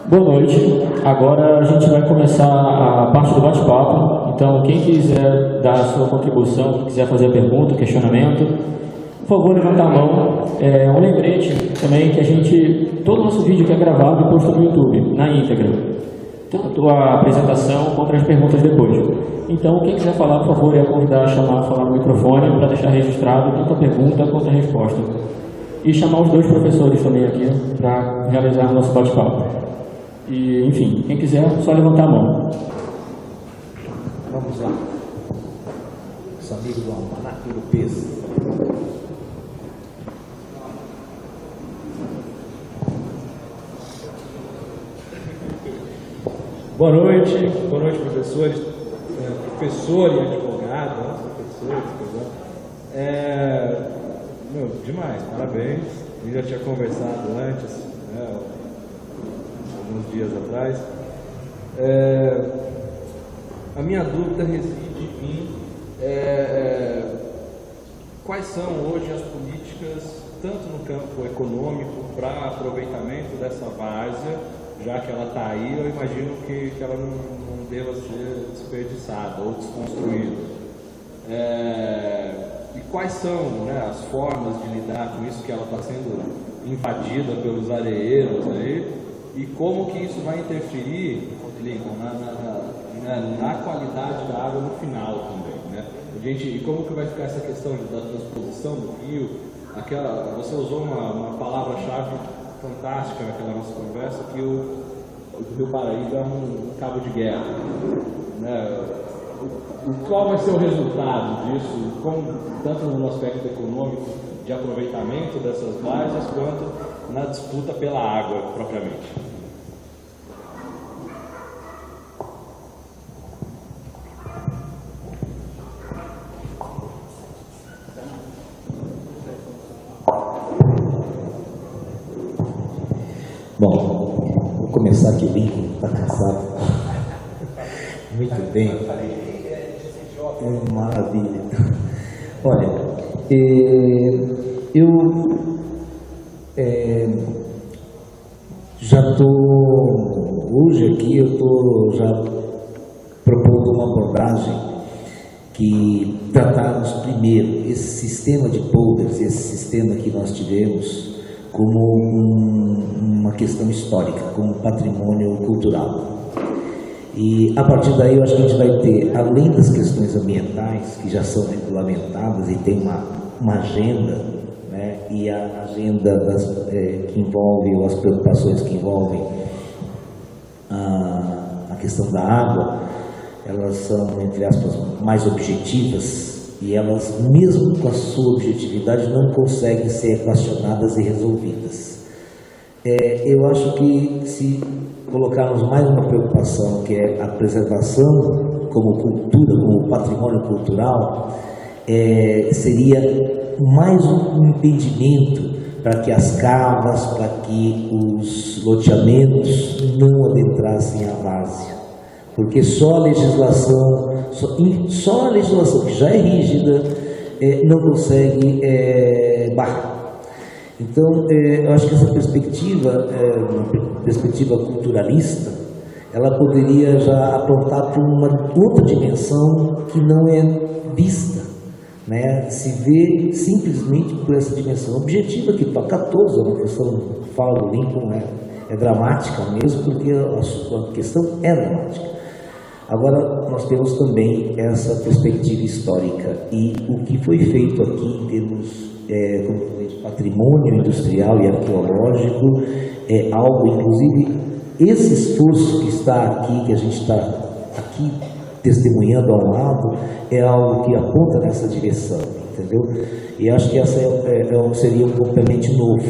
Boa noite. Agora a gente vai começar a parte do bate-papo. Então, quem quiser dar a sua contribuição, quem quiser fazer a pergunta, questionamento, por favor, levantar a mão. Um lembrete também que todo o nosso vídeo que é gravado e posto no YouTube, na íntegra. Tanto a apresentação quanto as perguntas depois. Então, quem quiser falar, por favor, é convidar a falar no microfone para deixar registrado tanto a pergunta quanto a resposta. E chamar os dois professores também aqui para realizar o nosso bate-papo. E, enfim, quem quiser, só levantar a mão. Vamos lá. Os amigos do Almanac do Peso. Boa noite, professores, professor e advogado, demais, parabéns. Eu já tinha conversado antes, alguns dias atrás. A minha dúvida reside em quais são hoje as políticas, tanto no campo econômico, para aproveitamento dessa várzea, já que ela está aí. Eu imagino que ela não deva ser desperdiçada ou desconstruída. E quais são, as formas de lidar com isso, que ela está sendo invadida pelos areeiros aí, e como que isso vai interferir, Lincoln, na qualidade da água no final também, né? E como que vai ficar essa questão da transposição do rio? Você usou uma palavra-chave fantástica naquela nossa conversa, que o Rio Paraíba é um cabo de guerra, né? Qual vai ser o resultado disso, tanto no aspecto econômico de aproveitamento dessas várzeas, quanto na disputa pela água propriamente? Bom, vou começar aqui, Lincoln, está cansado. Muito bem. Maravilha. Olha, eu já estou, hoje aqui eu estou já propondo uma abordagem que tratarmos primeiro esse sistema de polders, esse sistema que nós tivemos, como uma questão histórica, como patrimônio cultural. E a partir daí eu acho que a gente vai ter, além das questões ambientais, que já são regulamentadas e tem uma agenda, né, e a agenda que envolve, ou as preocupações que envolvem a questão da água, elas são, entre aspas, mais objetivas, e elas, mesmo com a sua objetividade, não conseguem ser equacionadas e resolvidas. Eu acho que se colocarmos mais uma preocupação, que é a preservação como cultura, como patrimônio cultural, seria mais um impedimento para que as cavas, para que os loteamentos não adentrassem a várzea. Porque só a legislação que já é rígida não consegue barrar. Então, eu acho que essa perspectiva, uma perspectiva culturalista, ela poderia já apontar para uma outra dimensão que não é vista, né? Se vê simplesmente por essa dimensão objetiva que toca a todos. A questão, fala do Lincoln, é dramática mesmo, porque a questão é dramática. Agora, nós temos também essa perspectiva histórica, e o que foi feito aqui em termos como falei, de patrimônio industrial e arqueológico é algo, inclusive, esse esforço que está aqui, que a gente está aqui testemunhando ao lado, é algo que aponta nessa direção, entendeu? E acho que essa seria um complemento novo,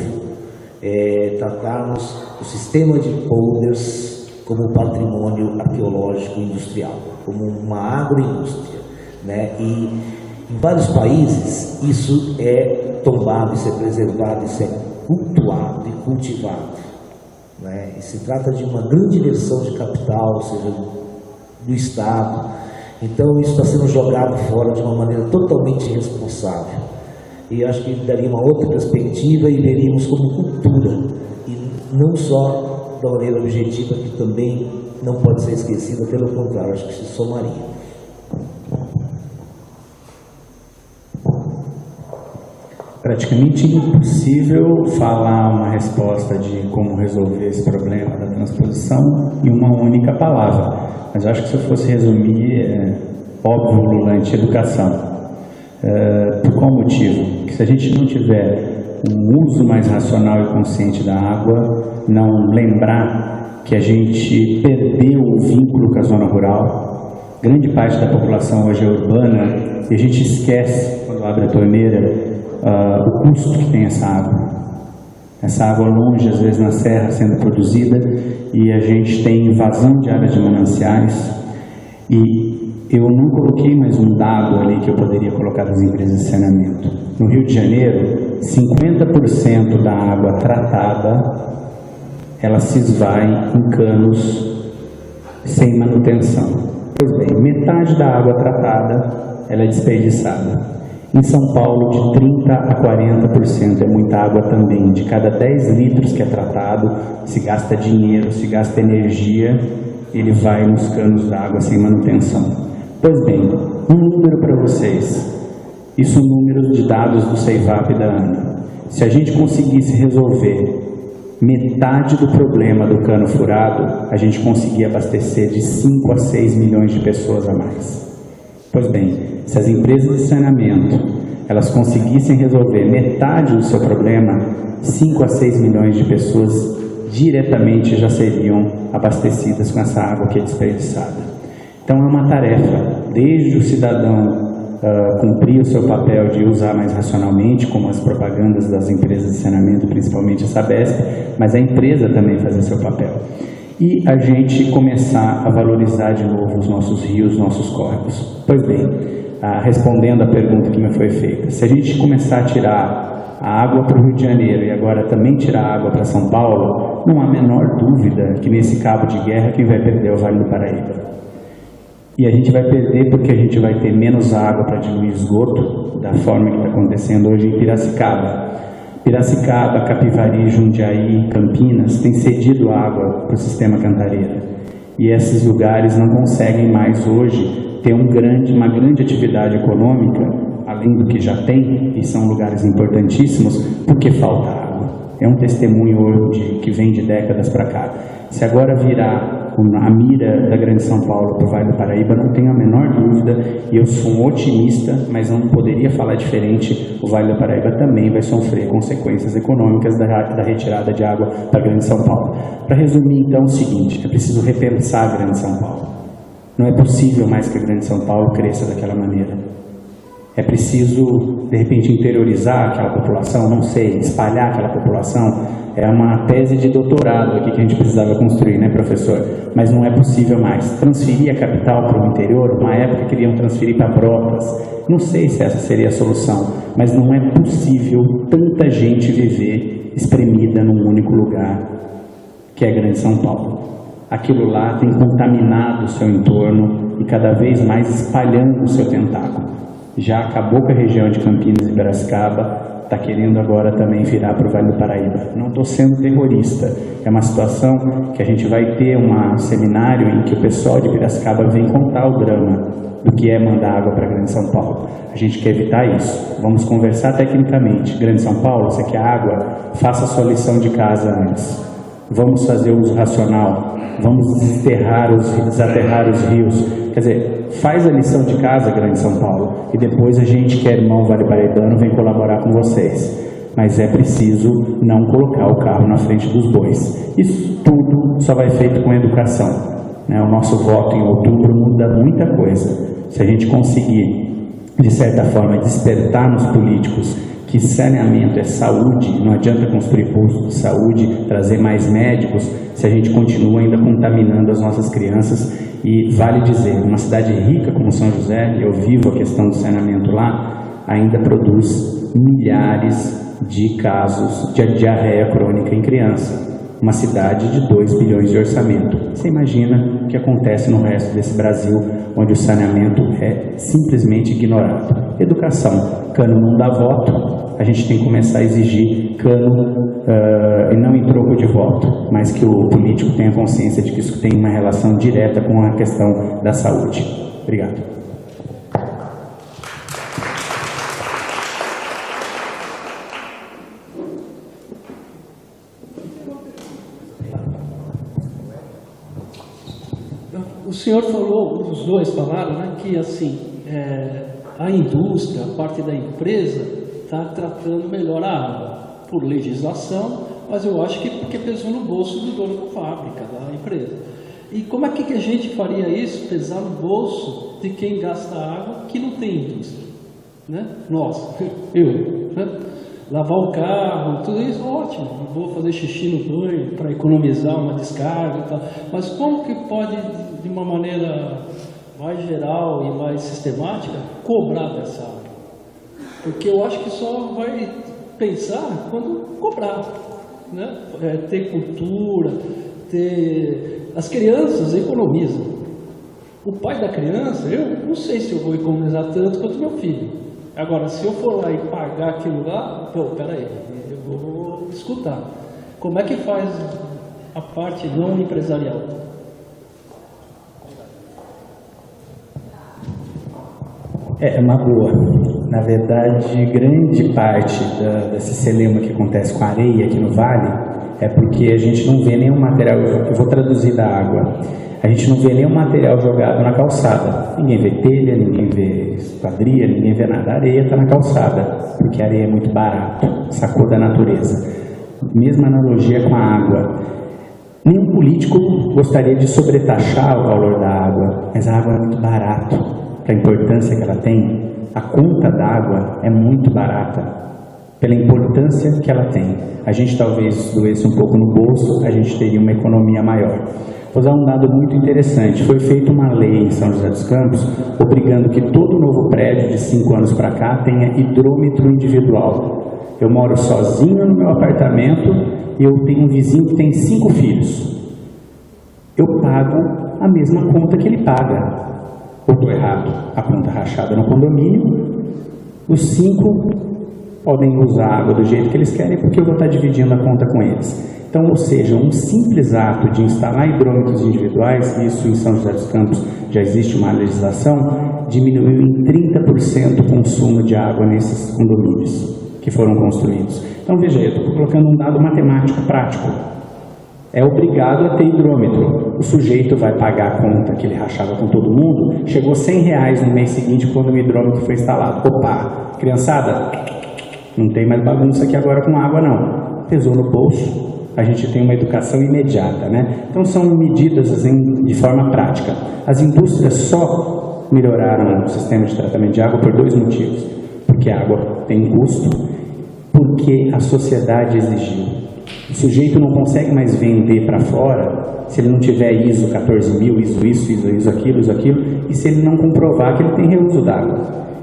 tratarmos o sistema de polders como patrimônio arqueológico e industrial, como uma agroindústria, né? E em vários países isso é tombado, isso é preservado, isso é cultuado e cultivado, né? E se trata de uma grande versão de capital, ou seja, do Estado. Então isso está sendo jogado fora de uma maneira totalmente irresponsável. E acho que daria uma outra perspectiva e veríamos como cultura, e não só da maneira objetiva, que também não pode ser esquecida, pelo contrário, acho que se somaria. Praticamente impossível falar uma resposta de como resolver esse problema da transposição em uma única palavra. Mas eu acho que se eu fosse resumir, óbvio, Lulante, educação. Por qual motivo? Porque se a gente não tiver um uso mais racional e consciente da água, não lembrar que a gente perdeu o vínculo com a zona rural, grande parte da população hoje é urbana, e a gente esquece, quando abre a torneira, o custo que tem essa água. Essa água longe, às vezes na serra, sendo produzida, e a gente tem invasão de áreas de mananciais. E eu não coloquei mais um dado ali que eu poderia colocar das empresas de saneamento. No Rio de Janeiro, 50% da água tratada, ela se esvai em canos sem manutenção. Pois bem, metade da água tratada, ela é desperdiçada. Em São Paulo, de 30% a 40% é muita água também. De cada 10 litros que é tratado, se gasta dinheiro, se gasta energia, ele vai nos canos d'água sem manutenção. Pois bem, um número para vocês. Isso são números de dados do CEIVAP da ANA. Se a gente conseguisse resolver metade do problema do cano furado, a gente conseguia abastecer de 5 a 6 milhões de pessoas a mais. Pois bem, se as empresas de saneamento elas conseguissem resolver metade do seu problema, 5 a 6 milhões de pessoas diretamente já seriam abastecidas com essa água que é desperdiçada. Então é uma tarefa, desde o cidadão cumprir o seu papel de usar mais racionalmente, como as propagandas das empresas de saneamento, principalmente a Sabesp, mas a empresa também fazer seu papel. E a gente começar a valorizar de novo os nossos rios, nossos córregos. Pois bem, respondendo à pergunta que me foi feita, se a gente começar a tirar a água para o Rio de Janeiro e agora também tirar a água para São Paulo, não há a menor dúvida que nesse cabo de guerra quem vai perder é o Vale do Paraíba. E a gente vai perder porque a gente vai ter menos água para diluir esgoto, da forma que está acontecendo hoje em Piracicaba. Piracicaba, Capivari, Jundiaí, Campinas têm cedido água para o sistema Cantareira. E esses lugares não conseguem mais hoje ter uma grande atividade econômica, além do que já tem, e são lugares importantíssimos, porque falta água. É um testemunho que vem de décadas para cá. Se agora virar a mira da Grande São Paulo para o Vale do Paraíba, não tenho a menor dúvida, e eu sou um otimista, mas não poderia falar diferente, o Vale do Paraíba também vai sofrer consequências econômicas da retirada de água para a Grande São Paulo. Para resumir, então, é o seguinte, é preciso repensar a Grande São Paulo. Não é possível mais que a Grande São Paulo cresça daquela maneira. É preciso, de repente, interiorizar aquela população, não sei, espalhar aquela população. É uma tese de doutorado aqui que a gente precisava construir, né, professor? Mas não é possível mais. Transferir a capital para o interior, uma época queriam transferir para Brotas. Não sei se essa seria a solução, mas não é possível tanta gente viver espremida num único lugar, que é a Grande São Paulo. Aquilo lá tem contaminado o seu entorno e cada vez mais espalhando o seu tentáculo. Já acabou com a região de Campinas e Piracicaba, está querendo agora também virar para o Vale do Paraíba. Não estou sendo terrorista, é uma situação que a gente vai ter um seminário em que o pessoal de Piracicaba vem contar o drama do que é mandar água para Grande São Paulo. A gente quer evitar isso. Vamos conversar tecnicamente. Grande São Paulo, você quer água? Faça a sua lição de casa antes. Vamos fazer o uso racional. Vamos desaterrar os rios. Quer dizer, faz a lição de casa, Grande São Paulo, e depois a gente, que é irmão Vale Paraibano, vem colaborar com vocês. Mas é preciso não colocar o carro na frente dos bois. Isso tudo só vai feito com educação, né? O nosso voto em outubro muda muita coisa. Se a gente conseguir, de certa forma, despertar nos políticos que saneamento é saúde, não adianta construir postos de saúde, trazer mais médicos, se a gente continua ainda contaminando as nossas crianças. E vale dizer, uma cidade rica como São José, e eu vivo a questão do saneamento lá, ainda produz milhares de casos de diarreia crônica em criança. Uma cidade de 2 bilhões de orçamento. Você imagina o que acontece no resto desse Brasil, onde o saneamento é simplesmente ignorado. Educação, cano não dá voto, a gente tem que começar a exigir cano, e não em troco de voto, mas que o político tenha consciência de que isso tem uma relação direta com a questão da saúde. Obrigado. O senhor falou, os dois falaram, né, que assim, a indústria, a parte da empresa, está tratando melhor a água, por legislação, mas eu acho que porque pesou no bolso do dono da fábrica, da empresa. E como é que a gente faria isso, pesar no bolso de quem gasta água que não tem indústria? Né? Nós, eu, né? Lavar o carro, tudo isso, ótimo, vou fazer xixi no banho para economizar uma descarga e tal. Mas como que pode, de uma maneira mais geral e mais sistemática, cobrar dessa água? Porque eu acho que só vai pensar quando cobrar, né? Ter cultura, as crianças economizam. O pai da criança, eu não sei se eu vou economizar tanto quanto meu filho. Agora, se eu for lá e pagar aquilo lá, peraí, eu vou escutar. Como é que faz a parte não empresarial? É uma boa. Na verdade, grande parte desse celema que acontece com a areia aqui no Vale é porque a gente não vê nenhum material, eu vou traduzir da água, a gente não vê nenhum material jogado na calçada. Ninguém vê telha, ninguém vê esquadria, ninguém vê nada. A areia está na calçada, porque a areia é muito barato, sacou da natureza. Mesma analogia com a água. Nenhum político gostaria de sobretaxar o valor da água, mas a água é muito barata para a importância que ela tem. A conta d'água é muito barata pela importância que ela tem. A gente talvez doesse um pouco no bolso, a gente teria uma economia maior. Vou dar um dado muito interessante. Foi feita uma lei em São José dos Campos obrigando que todo novo prédio de 5 anos para cá tenha hidrômetro individual. Eu moro sozinho no meu apartamento e eu tenho um vizinho que tem 5 filhos. Eu pago a mesma conta que ele paga. Ou estou errado? A conta rachada no condomínio, os 5 podem usar a água do jeito que eles querem porque eu vou estar dividindo a conta com eles. Então, ou seja, um simples ato de instalar hidrômetros individuais, isso em São José dos Campos já existe uma legislação, diminuiu em 30% o consumo de água nesses condomínios que foram construídos. Então, veja aí, eu estou colocando um dado matemático prático. É obrigado a ter hidrômetro. O sujeito vai pagar a conta que ele rachava com todo mundo, chegou R$100 no mês seguinte quando o hidrômetro foi instalado. Opa, criançada, não tem mais bagunça aqui agora com água não. Pesou no bolso. A gente tem uma educação imediata, né? Então são medidas assim, de forma prática. As indústrias só melhoraram o sistema de tratamento de água por 2 motivos. Porque a água tem custo, porque a sociedade exigiu. O sujeito não consegue mais vender para fora se ele não tiver ISO 14000, ISO aquilo, e se ele não comprovar que ele tem reuso d'água.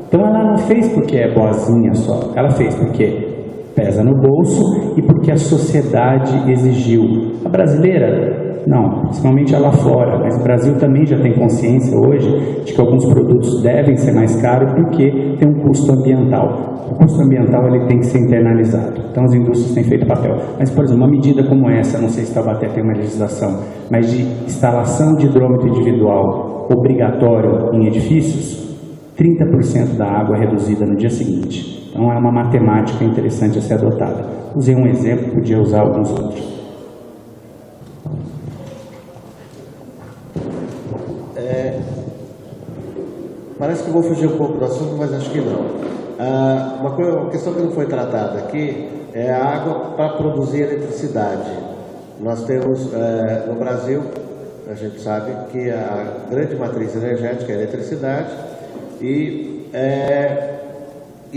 Então ela não fez porque é boazinha só, ela fez porque pesa no bolso e porque a sociedade exigiu. A brasileira, não, principalmente a lá fora, mas o Brasil também já tem consciência hoje de que alguns produtos devem ser mais caros porque tem um custo ambiental. O custo ambiental ele tem que ser internalizado. Então as indústrias têm feito papel. Mas, por exemplo, uma medida como essa, não sei se Taubaté tem uma legislação, mas de instalação de hidrômetro individual obrigatório em edifícios, 30% da água é reduzida no dia seguinte. Então é uma matemática interessante a ser adotada. Usei um exemplo, podia usar alguns outros. Parece que vou fugir um pouco do assunto, mas acho que não. Uma questão que não foi tratada aqui é a água para produzir eletricidade. Nós temos no Brasil, a gente sabe que a grande matriz energética é a eletricidade e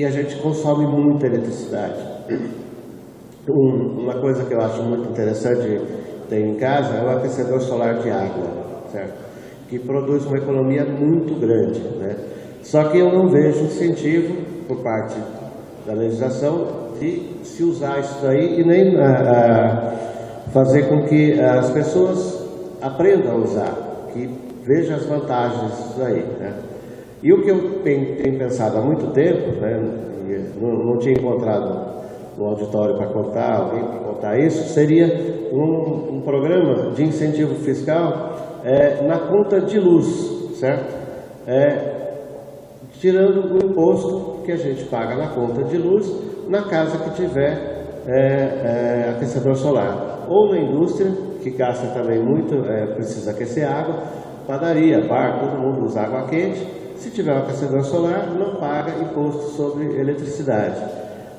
a gente consome muita eletricidade. Uma coisa que eu acho muito interessante ter em casa é o aquecedor solar de água, certo? Que produz uma economia muito grande, né? Só que eu não vejo incentivo por parte da legislação de se usar isso daí e nem fazer com que as pessoas aprendam a usar, que vejam as vantagens disso daí, né? E o que eu tenho pensado há muito tempo, né, não tinha encontrado no auditório para contar, alguém para contar isso, seria um programa de incentivo fiscal na conta de luz, certo? Tirando o imposto que a gente paga na conta de luz na casa que tiver aquecedor solar, ou na indústria, que gasta também muito, precisa aquecer água, padaria, bar, todo mundo usa água quente. Se tiver um aquecedor solar, não paga imposto sobre eletricidade.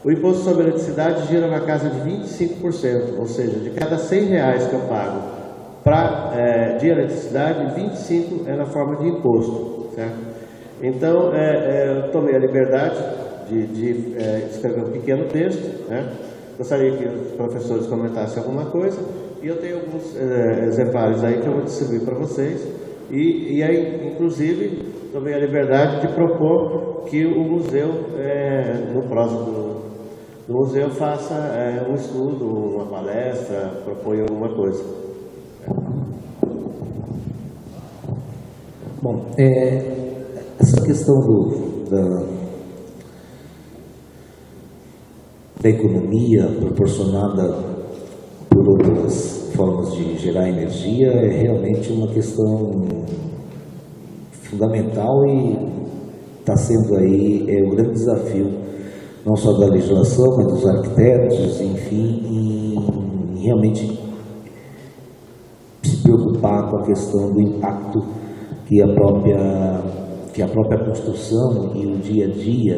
O imposto sobre eletricidade gira na casa de 25%, ou seja, de cada R$100 que eu pago de eletricidade, 25 é na forma de imposto, certo? Então, eu tomei a liberdade de escrever um pequeno texto, né? Gostaria que os professores comentassem alguma coisa, e eu tenho alguns exemplares aí que eu vou distribuir para vocês, e aí, inclusive, tomei a liberdade de propor que o museu, no próximo do museu, faça um estudo, uma palestra, proponha alguma coisa. Bom, essa questão da economia proporcionada por outras formas de gerar energia é realmente uma questão fundamental e está sendo aí um grande desafio, não só da legislação, mas dos arquitetos, enfim, e realmente se preocupar com a questão do impacto que a própria construção e o dia a dia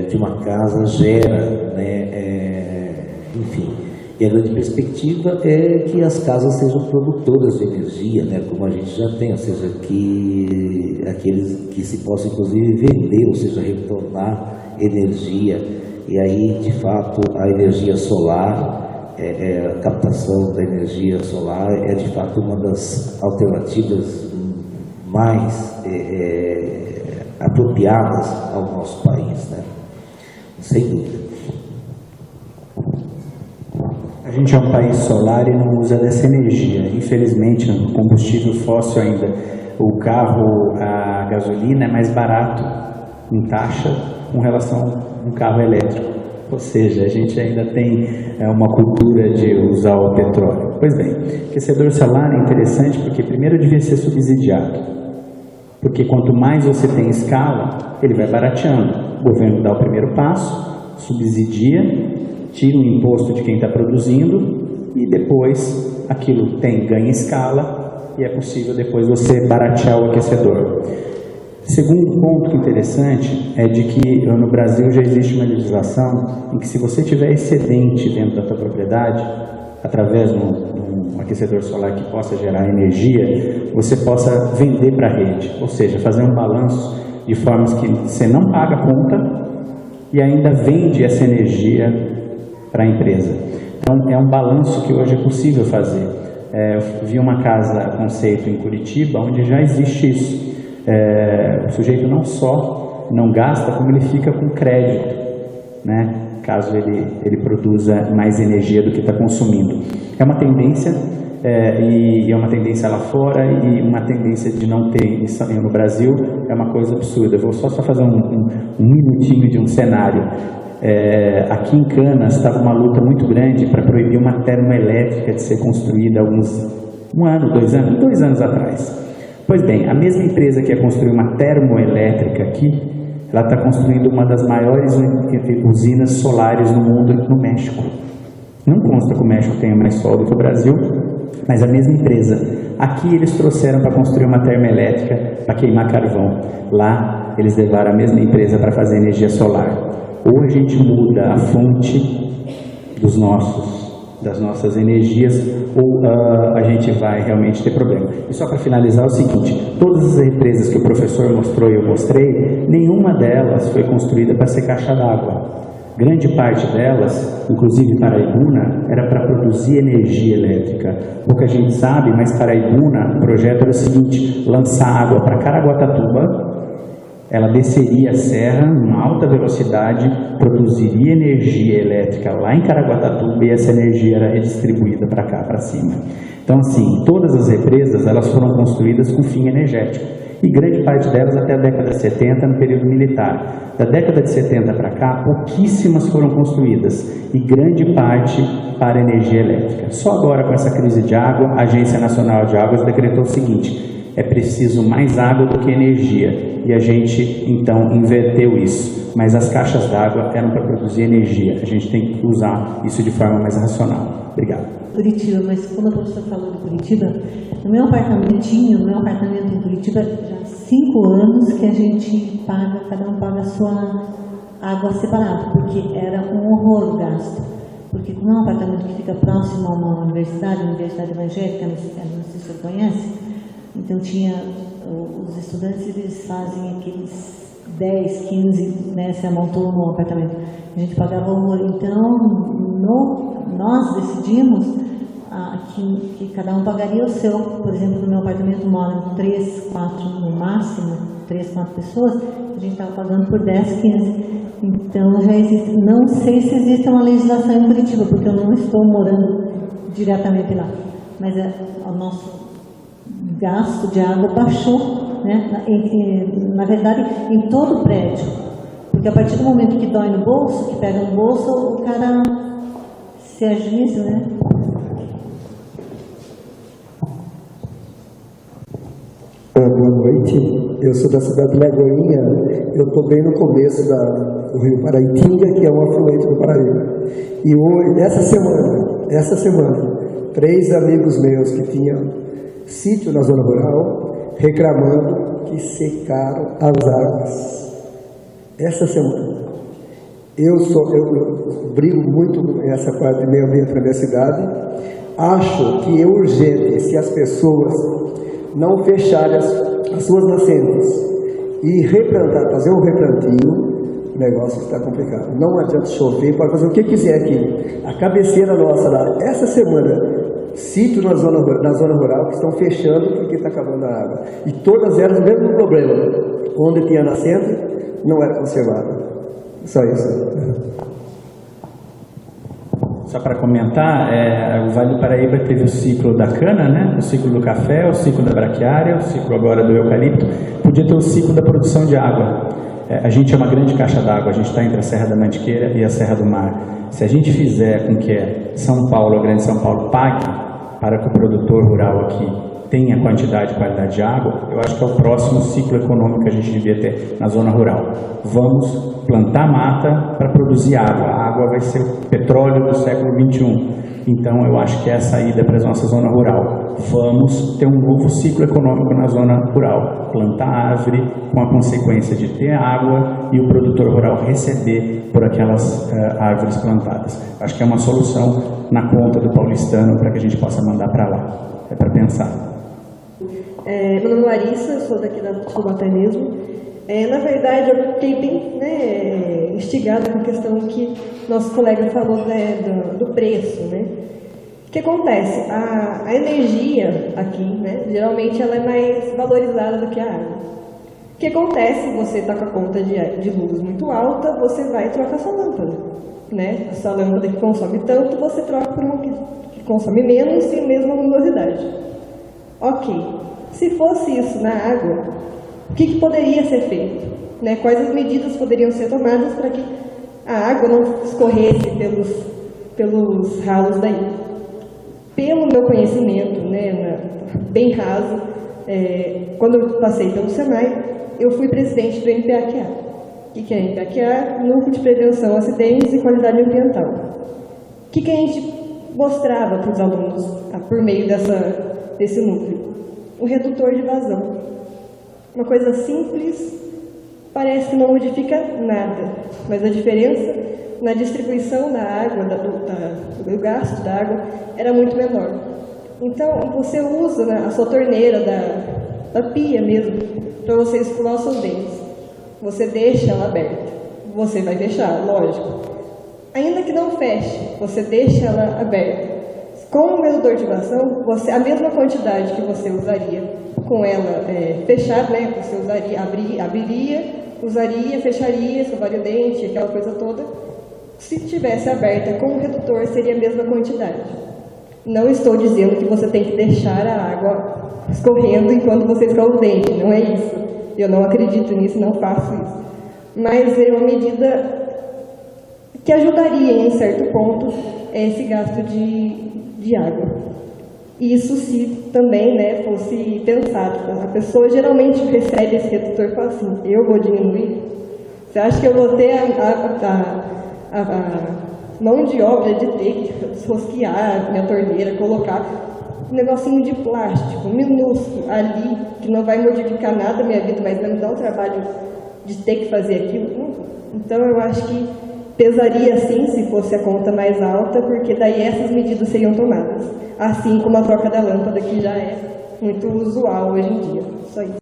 de uma casa gera, né? Enfim. E a grande perspectiva é que as casas sejam produtoras de energia, né, como a gente já tem, ou seja, que aqueles que se possam inclusive vender, ou seja, retornar energia. E aí, de fato, a energia solar, a captação da energia solar é de fato uma das alternativas mais apropriadas ao nosso país, né? Sem dúvida. A gente é um país solar e não usa dessa energia. Infelizmente, o combustível fóssil ainda, o carro a gasolina é mais barato em taxa com relação a um carro elétrico. Ou seja, a gente ainda tem uma cultura de usar o petróleo. Pois bem, aquecedor solar é interessante porque primeiro devia ser subsidiado. Porque quanto mais você tem escala, ele vai barateando. O governo dá o primeiro passo, subsidia, tira o imposto de quem está produzindo e depois aquilo ganha escala e é possível depois você baratear o aquecedor. Segundo ponto interessante é de que no Brasil já existe uma legislação em que se você tiver excedente dentro da sua propriedade, através de um aquecedor solar que possa gerar energia, você possa vender para a rede, ou seja, fazer um balanço de formas que você não paga a conta e ainda vende essa energia para a empresa. Então, é um balanço que hoje é possível fazer. Eu vi uma casa conceito em Curitiba, onde já existe isso. O sujeito não só não gasta, como ele fica com crédito, né? Caso ele produza mais energia do que está consumindo. É uma tendência, e é uma tendência lá fora, e uma tendência de não ter isso no Brasil é uma coisa absurda. Eu vou só fazer um minutinho de um cenário. Aqui em Canas estava uma luta muito grande para proibir uma termoelétrica de ser construída há dois anos atrás. Pois bem, a mesma empresa que ia construir uma termoelétrica aqui, ela está construindo uma das maiores usinas solares no mundo, no México. Não consta que o México tenha mais sol do que o Brasil, mas a mesma empresa. Aqui eles trouxeram para construir uma termoelétrica para queimar carvão. Lá eles levaram a mesma empresa para fazer energia solar. Ou a gente muda a fonte das nossas energias, ou a gente vai realmente ter problema. E só para finalizar é o seguinte, todas as empresas que o professor mostrou e eu mostrei, nenhuma delas foi construída para ser caixa d'água. Grande parte delas, inclusive Paraibuna, era para produzir energia elétrica. Pouca gente sabe, mas Paraibuna, o projeto era o seguinte, lançar água para Caraguatatuba, ela desceria a serra em alta velocidade, produziria energia elétrica lá em Caraguatatuba e essa energia era redistribuída para cá, para cima. Então, assim, todas as represas elas foram construídas com fim energético. e grande parte delas até a década de 70, no período militar. Da década de 70 para cá, pouquíssimas foram construídas, e grande parte para energia elétrica. Só agora, com essa crise de água, a Agência Nacional de Águas decretou o seguinte: é preciso mais água do que energia. E a gente, então, inverteu isso. Mas as caixas d'água eram para produzir energia. A gente tem que usar isso de forma mais racional. Obrigado. Curitiba, mas quando a professora falou de Curitiba, no meu apartamento em Curitiba, já há 5 anos que a gente paga, cada um paga a sua água separada, porque era um horror o gasto. Porque como é um apartamento que fica próximo a uma universidade evangélica, não sei se o senhor conhece, então tinha, os estudantes eles fazem aqueles 10, 15, né, se amontou no apartamento. A gente pagava horror. Então, nós decidimos que cada um pagaria o seu. Por exemplo, no meu apartamento moram 3, 4 no máximo, 3, 4 pessoas, a gente estava pagando por 10, 15. Então já existe, não sei se existe uma legislação em Curitiba, porque eu não estou morando diretamente lá, mas o nosso gasto de água baixou, né? Na verdade, em todo o prédio, porque a partir do momento que dói no bolso, que pega no bolso, o cara se agiliza, né? Boa noite, eu sou da cidade de Lagoinha, eu estou bem no começo do rio Paraitinga, que é um afluente do Paraíba. E hoje, essa semana, 3 amigos meus que tinham sítio na zona rural, reclamando que secaram as águas. Essa semana. Eu brigo muito com essa parte de meio ambiente na minha cidade. Acho que é urgente, se as pessoas não fecharem as suas nascentes e replantar, fazer um replantio, o negócio está complicado. Não adianta chover, pode fazer o que quiser aqui. A cabeceira nossa lá, essa semana, sítio na zona rural que estão fechando porque está acabando a água. E todas elas o mesmo problema. Onde tinha nascente, não era conservada. Só isso. Só para comentar, o Vale do Paraíba teve o ciclo da cana, né? O ciclo do café, o ciclo da braquiária, o ciclo agora do eucalipto. Podia ter o ciclo da produção de água. A gente é uma grande caixa d'água, a gente está entre a Serra da Mantiqueira e a Serra do Mar. Se a gente fizer com que São Paulo, a Grande São Paulo, pague para que o produtor rural aqui tenha quantidade e qualidade de água, eu acho que é o próximo ciclo econômico que a gente devia ter na zona rural. Vamos plantar mata para produzir água. A água vai ser o petróleo do século XXI. Então, eu acho que é a saída para a nossa zona rural. Vamos ter um novo ciclo econômico na zona rural. Plantar árvore com a consequência de ter água e o produtor rural receber por aquelas árvores plantadas. Acho que é uma solução na conta do paulistano para que a gente possa mandar para lá. É para pensar. Meu nome é Larissa, eu sou daqui da Taubaté mesmo. Na verdade, eu fiquei bem instigada com a questão que nosso colega falou do preço, né? O que acontece? A energia aqui, né, geralmente ela é mais valorizada do que a água. O que acontece? Você está com a conta de luz muito alta, você vai e troca a sua lâmpada, né? A sua lâmpada que consome tanto, você troca por uma que consome menos e mesma luminosidade. Ok. Se fosse isso na água, o que poderia ser feito? Né? Quais as medidas poderiam ser tomadas para que a água não escorresse pelos ralos daí? Pelo meu conhecimento, né, bem raso, quando eu passei pelo SENAI, eu fui presidente do NPAQA. O que é NPAQA? Núcleo de Prevenção a Acidentes e Qualidade Ambiental. O que a gente mostrava para os alunos por meio desse núcleo? O redutor de vazão. Uma coisa simples, parece que não modifica nada, mas a diferença na distribuição da água, do gasto da água, era muito menor. Então, você usa a sua torneira da pia mesmo, para você escovar os seus dentes. Você deixa ela aberta. Você vai fechar, lógico. Ainda que não feche, você deixa ela aberta. Com o medidor de vazão, a mesma quantidade que você usaria com ela fechada, né? Você usaria, abriria, usaria, fecharia, escovaria o dente, aquela coisa toda. Se tivesse aberta com o redutor, seria a mesma quantidade. Não estou dizendo que você tem que deixar a água escorrendo enquanto você escova o dente, não é isso. Eu não acredito nisso, não faço isso. Mas é uma medida que ajudaria, em certo ponto, esse gasto de água. Isso se também, né, fosse pensado. A pessoa geralmente recebe esse redutor e fala assim, eu vou diminuir? Você acha que eu vou ter a mão de obra de ter que rosquear minha torneira, colocar um negocinho de plástico minúsculo ali, que não vai modificar nada a minha vida, mas vai me dar o trabalho de ter que fazer aquilo? Então eu acho que pesaria sim se fosse a conta mais alta, porque daí essas medidas seriam tomadas. Assim como a troca da lâmpada, que já é muito usual hoje em dia. Só isso.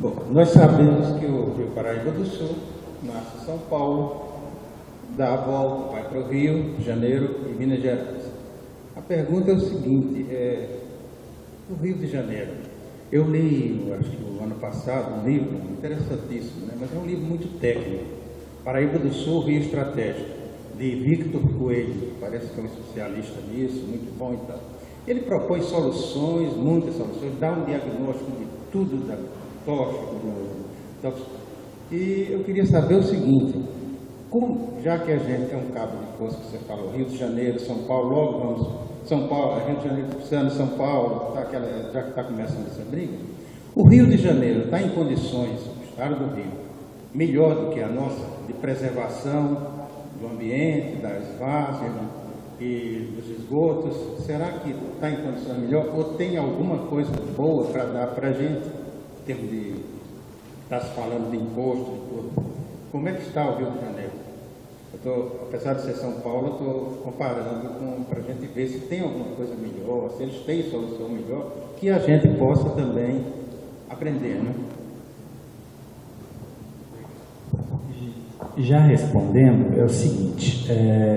Bom, nós sabemos que o Rio Paraíba do Sul nasce em São Paulo, dá a volta, vai para o Rio de Janeiro e Minas Gerais. A pergunta é o seguinte, o Rio de Janeiro, eu li, acho que no ano passado, um livro interessantíssimo, né? Mas é um livro muito técnico, Paraíba do Sul, Rio Estratégico, de Victor Coelho, parece que é um especialista nisso, muito bom e tal. Ele propõe soluções, muitas soluções, dá um diagnóstico de tudo da e eu queria saber o seguinte, já que a gente é um cabo de força que você falou, Rio de Janeiro, São Paulo, logo vamos, São Paulo, Rio de Janeiro precisando, São Paulo, já que está começando essa briga, o Rio de Janeiro está em condições, o estado do Rio, melhor do que a nossa, de preservação do ambiente, das várzeas e dos esgotos, será que está em condições melhor ou tem alguma coisa boa para dar para a gente? Em termos de, está se falando de imposto, de tudo. Como é que está o Rio de Janeiro? Apesar de ser São Paulo, eu estou comparando para a gente ver se tem alguma coisa melhor, se eles têm solução melhor, que a gente possa também aprender, né? Já respondendo, é o seguinte,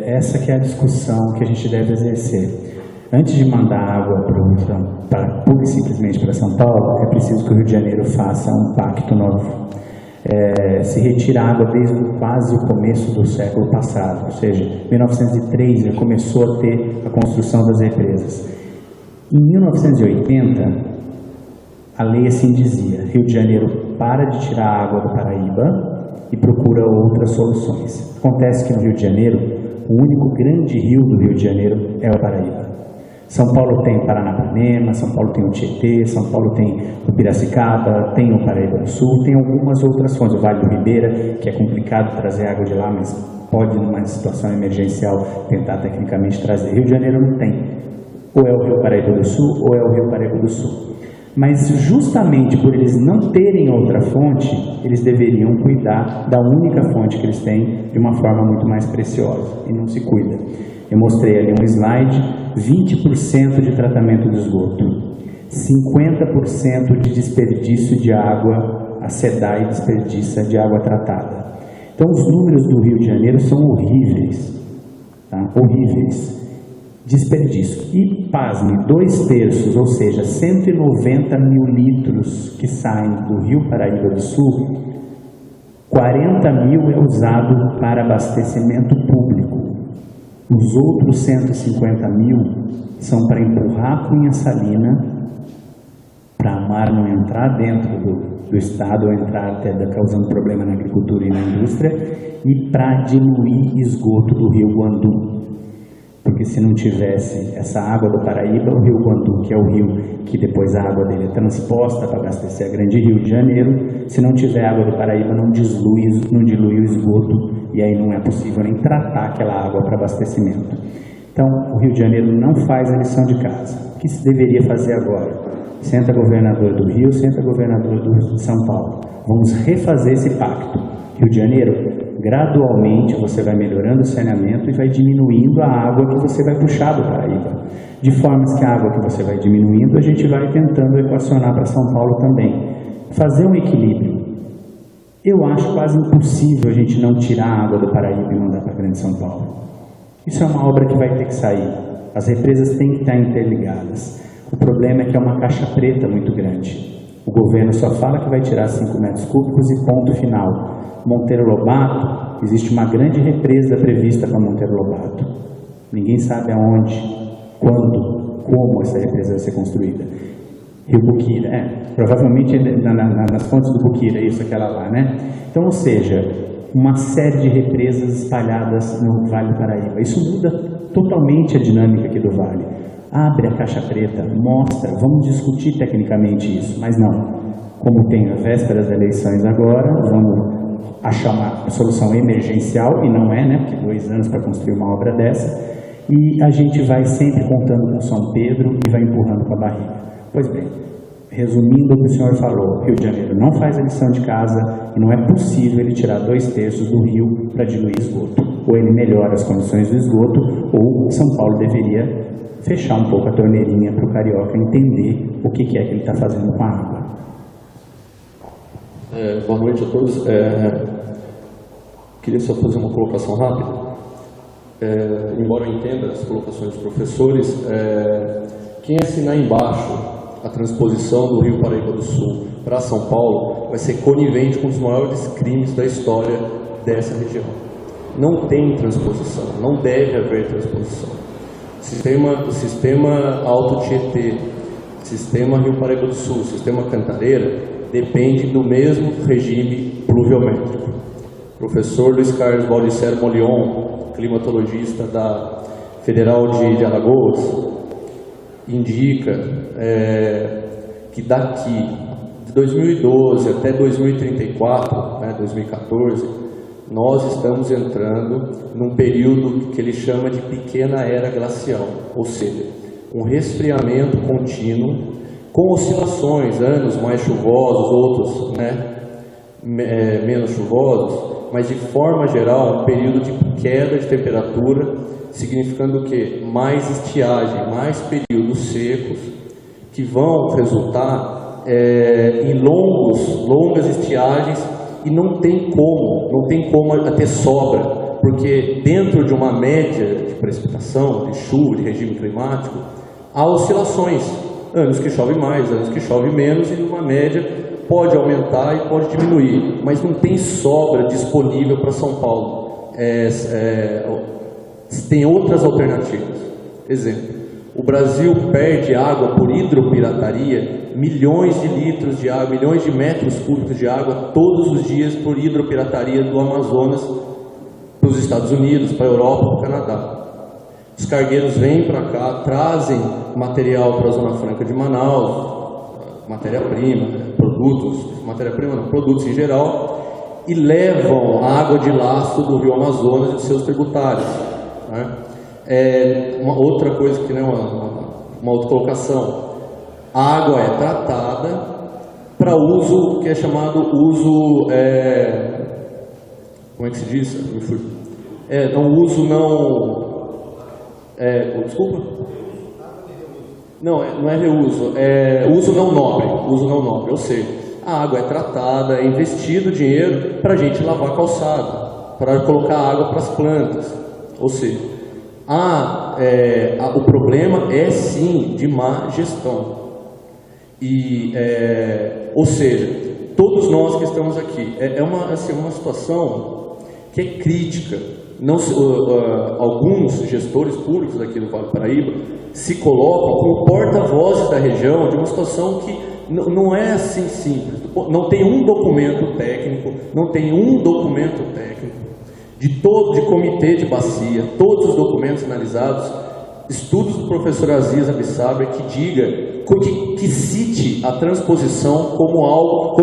essa que é a discussão que a gente deve exercer. Antes de mandar água pura e simplesmente para São Paulo, é preciso que o Rio de Janeiro faça um pacto novo. Se retira água desde quase o começo do século passado, ou seja, 1903 já começou a ter a construção das represas. Em 1980, a lei assim dizia: Rio de Janeiro para de tirar a água do Paraíba e procura outras soluções. Acontece que no Rio de Janeiro, o único grande rio do Rio de Janeiro é o Paraíba. São Paulo tem Paranapanema, São Paulo tem o Tietê, São Paulo tem o Piracicaba, tem o Paraíba do Sul, tem algumas outras fontes, o Vale do Ribeira, que é complicado trazer água de lá, mas pode, numa situação emergencial, tentar tecnicamente trazer. Rio de Janeiro não tem. Ou é o Rio Paraíba do Sul, ou é o Rio Paraíba do Sul. Mas justamente por eles não terem outra fonte, eles deveriam cuidar da única fonte que eles têm de uma forma muito mais preciosa, e não se cuida. Eu mostrei ali um slide, 20% de tratamento de esgoto, 50% de desperdício de água, a SEDAI desperdiça de água tratada. Então os números do Rio de Janeiro são horríveis, tá? Horríveis. Desperdício. E, pasme, 2/3, ou seja, 190 mil litros que saem do Rio Paraíba do Sul, 40 mil é usado para abastecimento público. Os outros 150 mil são para empurrar a cunha salina, para a mar não entrar dentro do estado, ou entrar até causando problema na agricultura e na indústria, e para diluir esgoto do Rio Guandu. Porque se não tivesse essa água do Paraíba, o Rio Guandu, que é o rio que depois a água dele é transposta para abastecer a grande Rio de Janeiro, se não tiver água do Paraíba, não dilui o esgoto, e aí não é possível nem tratar aquela água para abastecimento. Então, o Rio de Janeiro não faz a lição de casa. O que se deveria fazer agora? Senta governador do Rio, senta governador de São Paulo. Vamos refazer esse pacto. Rio de Janeiro, gradualmente você vai melhorando o saneamento e vai diminuindo a água que você vai puxar do Paraíba. De forma que a água que você vai diminuindo, a gente vai tentando equacionar para São Paulo também. Fazer um equilíbrio. Eu acho quase impossível a gente não tirar a água do Paraíba e mandar para a Grande São Paulo. Isso é uma obra que vai ter que sair. As represas têm que estar interligadas. O problema é que é uma caixa preta muito grande. O governo só fala que vai tirar 5 metros cúbicos e ponto final. Monteiro Lobato, existe uma grande represa prevista para Monteiro Lobato. Ninguém sabe aonde, quando, como essa represa vai ser construída. Rio Buquira, provavelmente nas fontes do Buquira, isso, aquela lá, né? Então, ou seja, uma série de represas espalhadas no Vale do Paraíba. Isso muda totalmente a dinâmica aqui do Vale. Abre a caixa preta, mostra, vamos discutir tecnicamente isso, mas não. Como tem a véspera das eleições agora, vamos achar uma solução emergencial, e não é, né? Porque 2 anos para construir uma obra dessa, e a gente vai sempre contando com São Pedro e vai empurrando com a barriga. Pois bem, resumindo o que o senhor falou, Rio de Janeiro não faz a lição de casa e não é possível ele tirar 2/3 do rio para diluir esgoto. Ou ele melhora as condições do esgoto, ou São Paulo deveria fechar um pouco a torneirinha para o carioca entender o que é que ele está fazendo com a água. Boa noite a todos. Queria só fazer uma colocação rápida. Embora eu entenda as colocações dos professores, quem assinar embaixo a transposição do Rio Paraíba do Sul para São Paulo vai ser conivente com os maiores crimes da história dessa região. Não tem transposição, não deve haver transposição. Sistema Alto Tietê, sistema Rio Paraíba do Sul, sistema Cantareira, depende do mesmo regime pluviométrico. O professor Luiz Carlos Baldissero Molion, climatologista da Federal de Alagoas, indica que daqui de 2012 até 2034, 2014, nós estamos entrando num período que ele chama de pequena era glacial, ou seja, um resfriamento contínuo com oscilações, anos mais chuvosos, outros menos chuvosos, mas de forma geral um período de queda de temperatura, significando o quê? Mais estiagem, mais períodos secos, que vão resultar em longas estiagens, e não tem como ter sobra, porque dentro de uma média de precipitação, de chuva, de regime climático, há oscilações, anos que chove mais, anos que chove menos, e numa média pode aumentar e pode diminuir, mas não tem sobra disponível para São Paulo. Tem outras alternativas. Exemplo, o Brasil perde água por hidropirataria, milhões de litros de água, milhões de metros cúbicos de água todos os dias por hidropirataria do Amazonas para os Estados Unidos, para a Europa, para o Canadá. Os cargueiros vêm para cá, trazem material para a Zona Franca de Manaus, matéria-prima, produtos em geral, e levam a água de lastro do Rio Amazonas e de seus tributários, né? Uma outra coisa que não é uma outra colocação, a água é tratada para uso que é chamado uso, como é que se diz? Uso não, desculpa? Não é reuso, é uso não nobre, ou seja, a água é tratada, é investido dinheiro para a gente lavar calçado, para colocar água para as plantas, ou seja, o problema é sim de má gestão, ou seja, todos nós que estamos aqui, é uma situação que é crítica. Alguns gestores públicos aqui do Vale do Paraíba se colocam como porta-vozes da região de uma situação que não é assim simples. Não tem um documento técnico, de comitê de bacia, todos os documentos analisados, estudos do professor Aziz Abissaber que cite a transposição como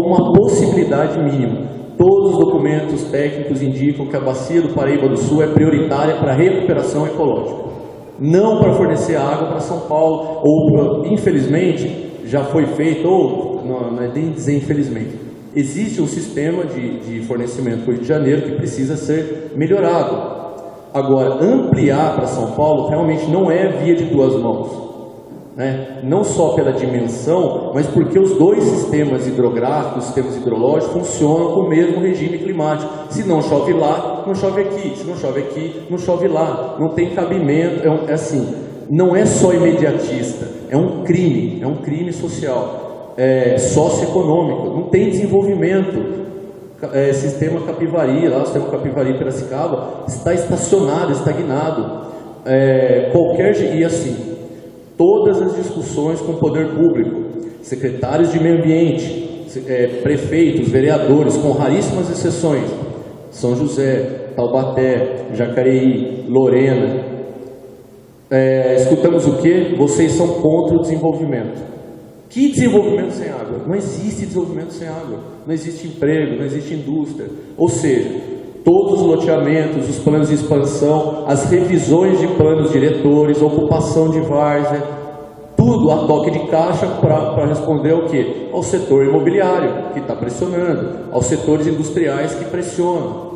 uma possibilidade mínima. Todos os documentos técnicos indicam que a bacia do Paraíba do Sul é prioritária para a recuperação ecológica, não para fornecer água para São Paulo, infelizmente, já foi feito, não é nem dizer infelizmente, existe um sistema de fornecimento para o Rio de Janeiro que precisa ser melhorado. Agora, ampliar para São Paulo realmente não é via de duas mãos. Não só pela dimensão, mas porque os dois sistemas hidrográficos, sistemas hidrológicos, funcionam com o mesmo regime climático. Se não chove lá, não chove aqui. Se não chove aqui, não chove lá. Não tem cabimento. Não é só imediatista, é um crime social, socioeconômico. Não tem desenvolvimento. Sistema Capivari, o sistema Capivari Piracicaba está estacionado, estagnado. E assim, todas as discussões com o poder público, secretários de meio ambiente, prefeitos, vereadores, com raríssimas exceções, São José, Taubaté, Jacareí, Lorena, escutamos o quê? Vocês são contra o desenvolvimento. Que desenvolvimento sem água? Não existe desenvolvimento sem água, não existe emprego, não existe indústria. Ou seja, todos os loteamentos, os planos de expansão, as revisões de planos diretores, ocupação de várzea, tudo a toque de caixa para responder ao quê? Ao setor imobiliário, que está pressionando, aos setores industriais que pressionam.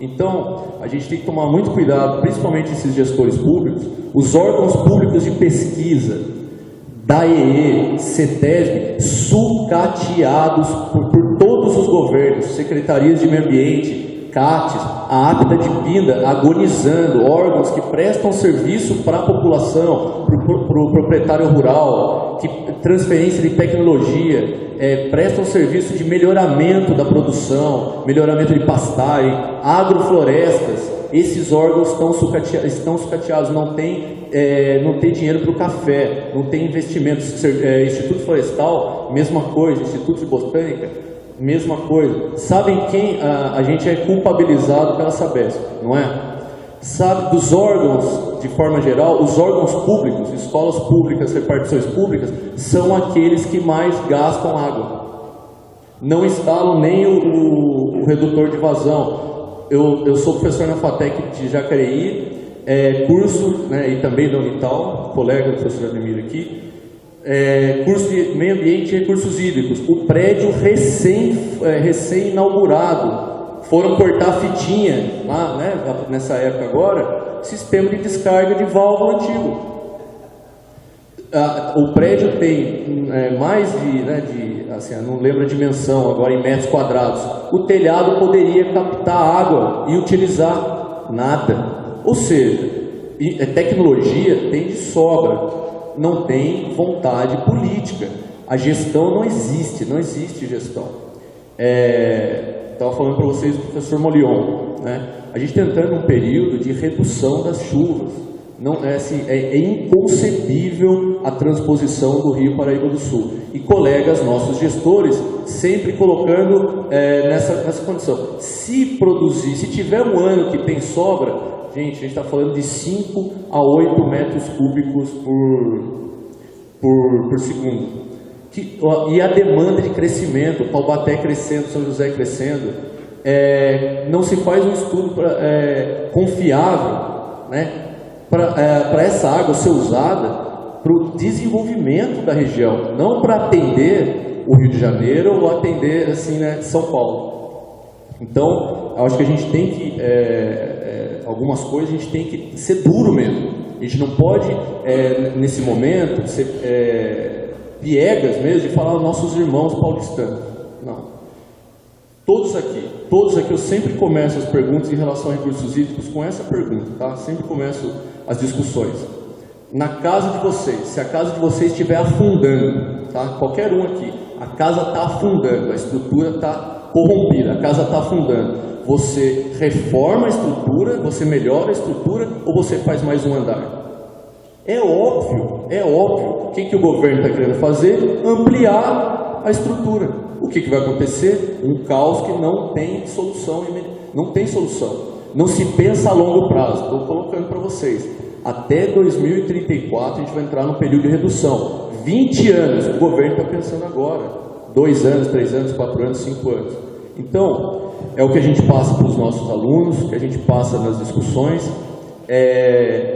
Então, a gente tem que tomar muito cuidado, principalmente esses gestores públicos, os órgãos públicos de pesquisa, DAEE, CETESB, sucateados por todos os governos, secretarias de meio ambiente, CATES, a APTA de Pinda, agonizando, órgãos que prestam serviço para a população, para o proprietário rural, que transferência de tecnologia, prestam serviço de melhoramento da produção, melhoramento de pastagem, agroflorestas. Esses órgãos estão sucateados, não tem dinheiro para o café, não tem investimentos. Instituto Florestal, mesma coisa, Instituto de Botânica, mesma coisa. Sabem quem a gente é culpabilizado pela Sabesp, não é? Sabe, dos órgãos, de forma geral, os órgãos públicos, escolas públicas, repartições públicas, são aqueles que mais gastam água. Não instalam nem o redutor de vazão. Eu sou professor na FATEC de Jacareí, curso, e também da Unital, colega do professor Ademir aqui, curso de meio ambiente e recursos hídricos, o prédio recém-inaugurado, foram cortar a fitinha lá, né, nessa época agora, sistema de descarga de válvula antigo. O prédio tem mais assim, eu não lembro a dimensão agora em metros quadrados. O telhado poderia captar água e utilizar nada. Ou seja, tecnologia tem de sobra. Não tem vontade política. A gestão não existe gestão. Estava falando para vocês do professor Molion, né? A gente está entrando num período de redução das chuvas. Não, é inconcebível a transposição do Rio Paraíba do Sul. E colegas nossos gestores sempre colocando nessa condição. Se tiver um ano que tem sobra, gente, a gente está falando de 5 a 8 metros cúbicos por segundo. E a demanda de crescimento, Taubaté crescendo, São José crescendo, não se faz um estudo confiável, né, para essa água ser usada para o desenvolvimento da região, não para atender o Rio de Janeiro ou atender assim, né, São Paulo. Então, eu acho que a gente tem que, algumas coisas a gente tem que ser duro mesmo. A gente não pode, nesse momento, ser piegas mesmo de falar aos nossos irmãos paulistanos. Não. Todos aqui, eu sempre começo as perguntas em relação a recursos hídricos com essa pergunta, tá? Sempre começo as discussões. Na casa de vocês, se a casa de vocês estiver afundando, tá? Qualquer um aqui, a casa está afundando, a estrutura está corrompida, a casa está afundando. Você reforma a estrutura, você melhora a estrutura ou você faz mais um andar? É óbvio. O que o governo está querendo fazer? Ampliar a estrutura. O que vai acontecer? Um caos que não tem solução. Não se pensa a longo prazo. Estou colocando para vocês. Até 2034 a gente vai entrar num período de redução. 20 anos, o governo está pensando agora. 2 anos, 3 anos, 4 anos, 5 anos. Então, é o que a gente passa para os nossos alunos, que a gente passa nas discussões,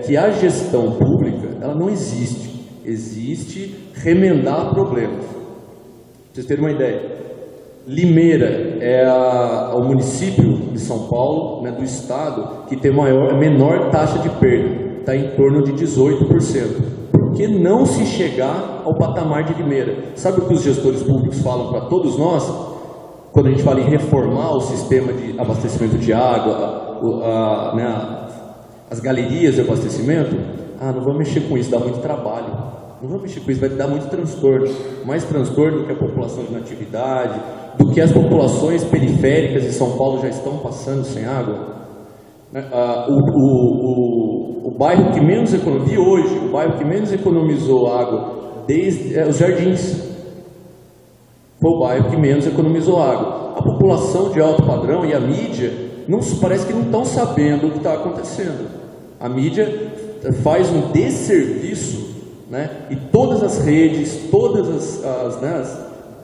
que a gestão pública, ela não existe. Existe remendar problemas. Para vocês terem uma ideia, Limeira é o município de São Paulo, né, do estado, que tem a menor taxa de perda, está em torno de 18%. Por que não se chegar ao patamar de Limeira? Sabe o que os gestores públicos falam para todos nós? Quando a gente fala em reformar o sistema de abastecimento de água, as galerias de abastecimento, não vamos mexer com isso, dá muito trabalho. Não vamos mexer com isso, vai dar muito transtorno. Mais transtorno do que a população de natividade, do que as populações periféricas de São Paulo já estão passando sem água. O bairro que menos economizou água desde os Jardins. Foi o bairro que menos economizou água. A população de alto padrão e a mídia parece que não estão sabendo o que está acontecendo. A mídia faz um desserviço, né? E todas as redes,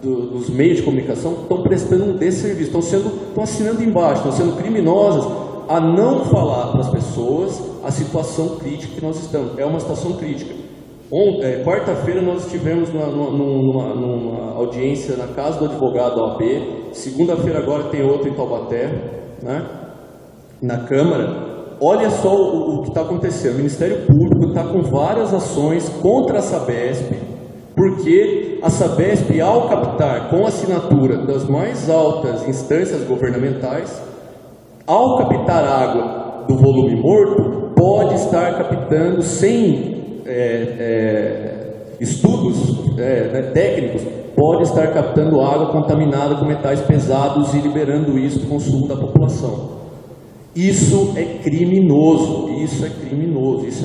os meios de comunicação estão prestando um desserviço, estão assinando embaixo, estão sendo criminosas a não falar para as pessoas a situação crítica que nós estamos. É uma situação crítica. Quarta-feira nós estivemos numa audiência na casa do advogado da OAB, segunda-feira agora tem outra em Taubaté, né? Na Câmara. Olha só o que está acontecendo. O Ministério Público está com várias ações contra a Sabesp, porque a Sabesp, ao captar com assinatura das mais altas instâncias governamentais, ao captar água do volume morto, pode estar captando sem estudos técnicos, pode estar captando água contaminada com metais pesados e liberando isso para o consumo da população. Isso é criminoso, isso é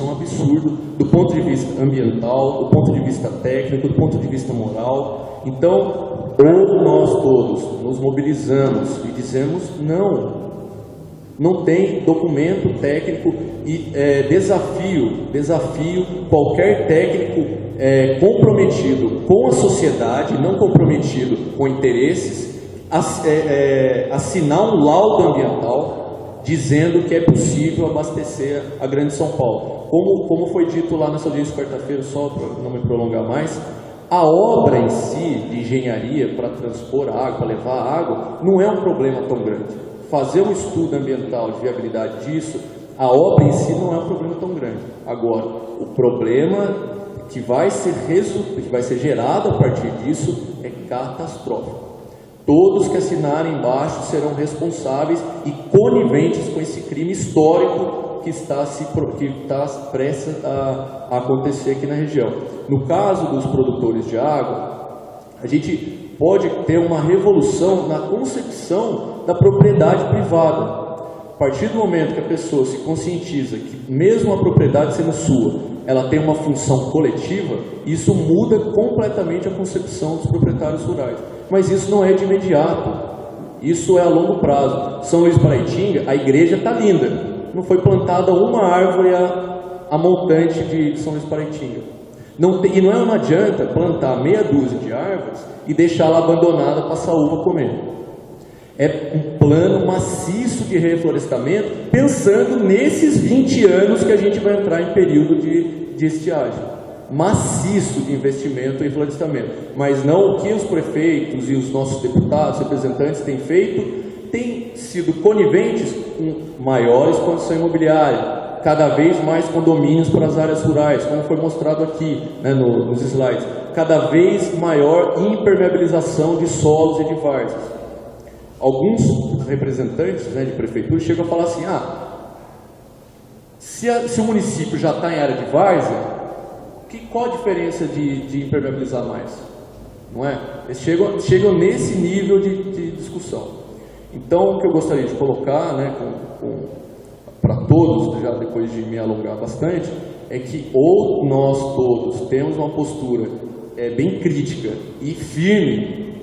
um absurdo do ponto de vista ambiental, do ponto de vista técnico, do ponto de vista moral. Então, ou nós todos nos mobilizamos e dizemos não tem documento técnico e desafio qualquer técnico comprometido com a sociedade, não comprometido com interesses, assinar um laudo ambiental dizendo que é possível abastecer a Grande São Paulo. Como foi dito lá nessa audiência quarta-feira, só para não me prolongar mais, A obra em si, de engenharia, para transpor a água, para levar a água, não é um problema tão grande. Fazer um estudo ambiental de viabilidade disso, a obra em si não é um problema tão grande. Agora, o problema que vai ser gerado a partir disso é catastrófico. Todos que assinarem embaixo serão responsáveis e coniventes com esse crime histórico que está prestes a acontecer aqui na região. No caso dos produtores de água, a gente pode ter uma revolução na concepção da propriedade privada. A partir do momento que a pessoa se conscientiza que mesmo a propriedade sendo sua, ela tem uma função coletiva, isso muda completamente a concepção dos proprietários rurais. Mas isso não é de imediato, isso é a longo prazo. São Luís Paraitinga, a igreja está linda, não foi plantada uma árvore a montante de São Luís Paraitinga. Não adianta plantar meia dúzia de árvores e deixá-la abandonada para a saúva comer. É um plano maciço de reflorestamento, pensando nesses 20 anos que a gente vai entrar em período de estiagem. Maciço de investimento em florestamento. Mas não o que os prefeitos e os nossos deputados, representantes têm feito, têm sido coniventes com maior expansão imobiliária, cada vez mais condomínios para as áreas rurais, como foi mostrado aqui, né, nos slides, cada vez maior impermeabilização de solos e de várzeas. Alguns representantes, né, de prefeitura chegam a falar assim, se o município já está em área de várzea, qual a diferença de impermeabilizar mais? Não é? Eles chegam nesse nível de discussão. Então, o que eu gostaria de colocar, né, para todos, já depois de me alongar bastante, é que ou nós todos temos uma postura bem crítica e firme,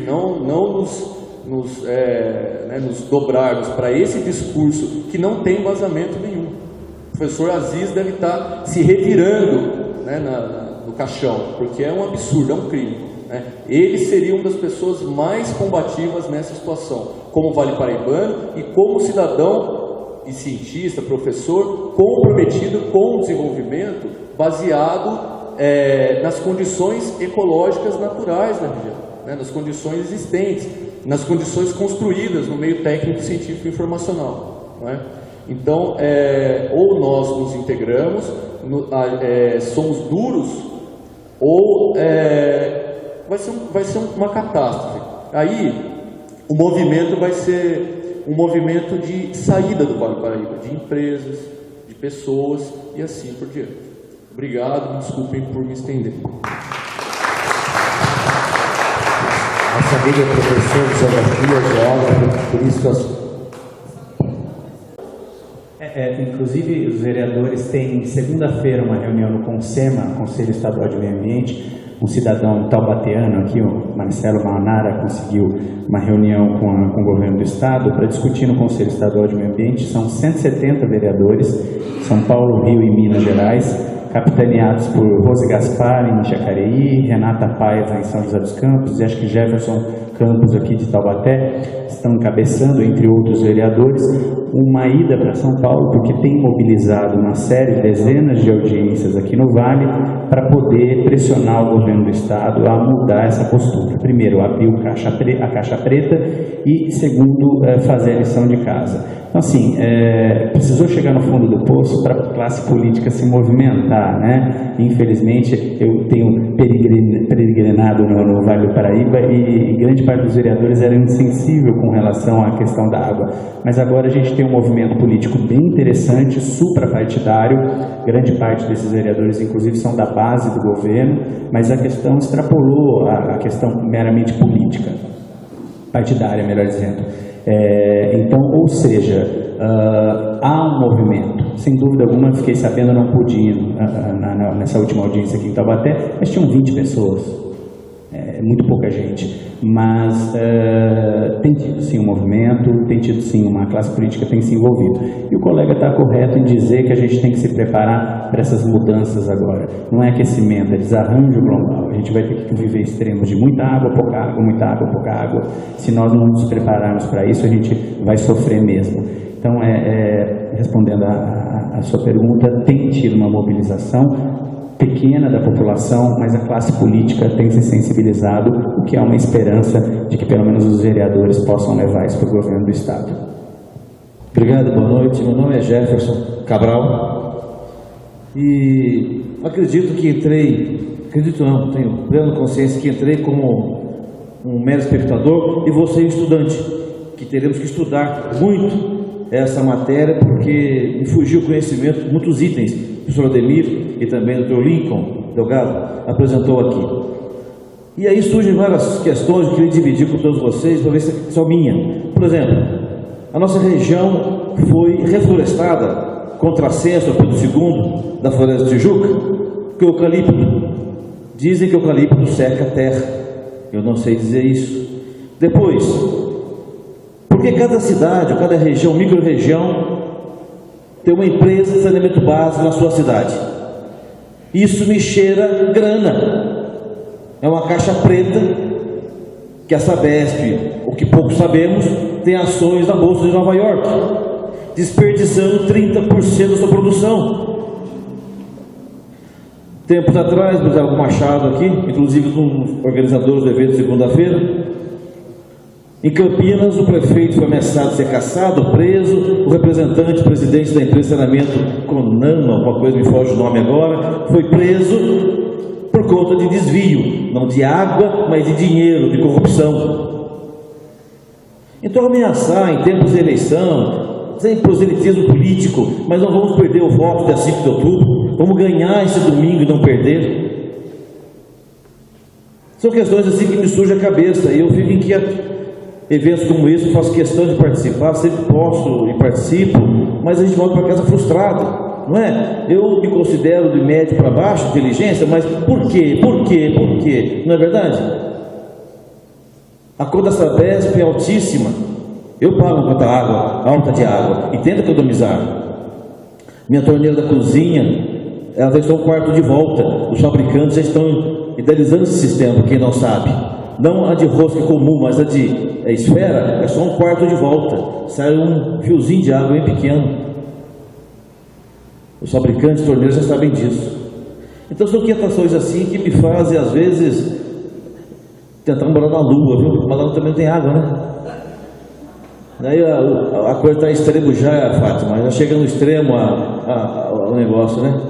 não nos dobrarmos para esse discurso que não tem vazamento nenhum. O professor Aziz deve estar se revirando, né, no caixão, porque é um absurdo, é um crime, né? Ele seria uma das pessoas mais combativas nessa situação, como Vale Paraibano e como cidadão e cientista, professor, comprometido com o desenvolvimento baseado nas condições ecológicas naturais da região, né, nas condições existentes, nas condições construídas no meio técnico, científico e informacional, não é? Então, ou nós nos integramos, somos duros, ou vai ser uma catástrofe. Aí, o movimento vai ser um movimento de saída do Vale do Paraíba, de empresas, de pessoas e assim por diante. Obrigado, me desculpem por me estender. Nossa amiga professora de geografia, geógrafo, por isso que eu... Inclusive, os vereadores têm segunda-feira uma reunião no CONSEMA, Conselho Estadual de Meio Ambiente. Um cidadão taubateano aqui, o Marcelo Manara, conseguiu uma reunião com o governo do estado para discutir no Conselho Estadual de Meio Ambiente. São 170 vereadores, São Paulo, Rio e Minas Gerais, capitaneados por Rose Gaspar em Jacareí, Renata Paiva em São José dos Campos e acho que Jefferson Campos aqui de Taubaté, estão encabeçando, entre outros vereadores, uma ida para São Paulo, porque tem mobilizado uma série, dezenas de audiências aqui no Vale, para poder pressionar o governo do estado a mudar essa postura. Primeiro, abrir a caixa preta e, segundo, fazer a lição de casa. Então, assim, precisou chegar no fundo do poço para a classe política se movimentar, né? Infelizmente, eu tenho peregrinado no Vale do Paraíba e grande parte dos vereadores era insensível com relação à questão da água. Mas agora a gente tem um movimento político bem interessante, suprapartidário. Grande parte desses vereadores, inclusive, são da base do governo, mas a questão extrapolou a questão meramente política, partidária, melhor dizendo. Então, ou seja, há um movimento, sem dúvida alguma. Fiquei sabendo, não pude ir nessa última audiência aqui em Taubaté, mas tinham 20 pessoas, muito pouca gente, mas tem tido sim um movimento, tem tido sim uma classe política que tem se envolvido, e o colega está correto em dizer que a gente tem que se preparar para essas mudanças agora. Não é aquecimento, é desarranjo global. A gente vai ter que viver extremos de muita água, pouca água, muita água, pouca água. Se nós não nos prepararmos para isso, a gente vai sofrer mesmo. Então, respondendo a sua pergunta, tem tido uma mobilização pequena da população, mas a classe política tem se sensibilizado, o que é uma esperança de que pelo menos os vereadores possam levar isso para o governo do Estado. Obrigado, boa noite. Meu nome é Jefferson Cabral e acredito que acredito não, tenho plena consciência que entrei como um mero espectador e vou ser estudante, que teremos que estudar muito essa matéria, porque me fugiu o conhecimento, muitos itens que o professor Ademir e também o Dr. Lincoln Delgado apresentou aqui. E aí surgem várias questões que eu queria dividir com todos vocês, para ver se é só minha. Por exemplo, a nossa região foi reflorestada, contrassenso a Pedro II, da Floresta de Tijuca, que o eucalipto. Dizem que o eucalipto seca a terra. Eu não sei dizer isso. Depois, por que cada cidade, ou cada região, micro-região, tem uma empresa de saneamento básico na sua cidade? Isso me cheira grana. É uma caixa preta que a Sabesp, o que pouco sabemos, tem ações na Bolsa de Nova York, desperdiçando 30% da sua produção. Tempos atrás, o Gustavo Machado aqui, inclusive com os organizadores do evento de segunda-feira, em Campinas, o prefeito foi ameaçado de ser cassado, preso, o representante, presidente da empresa de saneamento Conama, alguma coisa me foge o nome agora, foi preso por conta de desvio, não de água, mas de dinheiro, de corrupção. Então ameaçar em tempos de eleição, sem proselitismo político, mas não vamos perder o voto dia 5 de outubro, vamos ganhar esse domingo e não perder. São questões assim que me surgem a cabeça e eu fico inquieto. Eventos como esse eu faço questão de participar, sempre posso e participo, mas a gente volta para casa frustrado, não é? Eu me considero de médio para baixo, inteligência, mas por quê? Por quê? Por quê? Não é verdade? A conta da Sabesp é altíssima. Eu pago uma conta alta de água e tento economizar. Minha torneira da cozinha, ela já está um quarto de volta. Os fabricantes já estão idealizando esse sistema, quem não sabe. Não a de rosca comum, mas a de esfera, é só um quarto de volta. Sai um fiozinho de água bem pequeno. Os fabricantes de torneiras já sabem disso. Então são inquietações assim que me fazem, às vezes, tentar morar na lua, viu? Mas lá também tem água, né? Daí a coisa está extremo já, Fátima, já chega no extremo o negócio, né?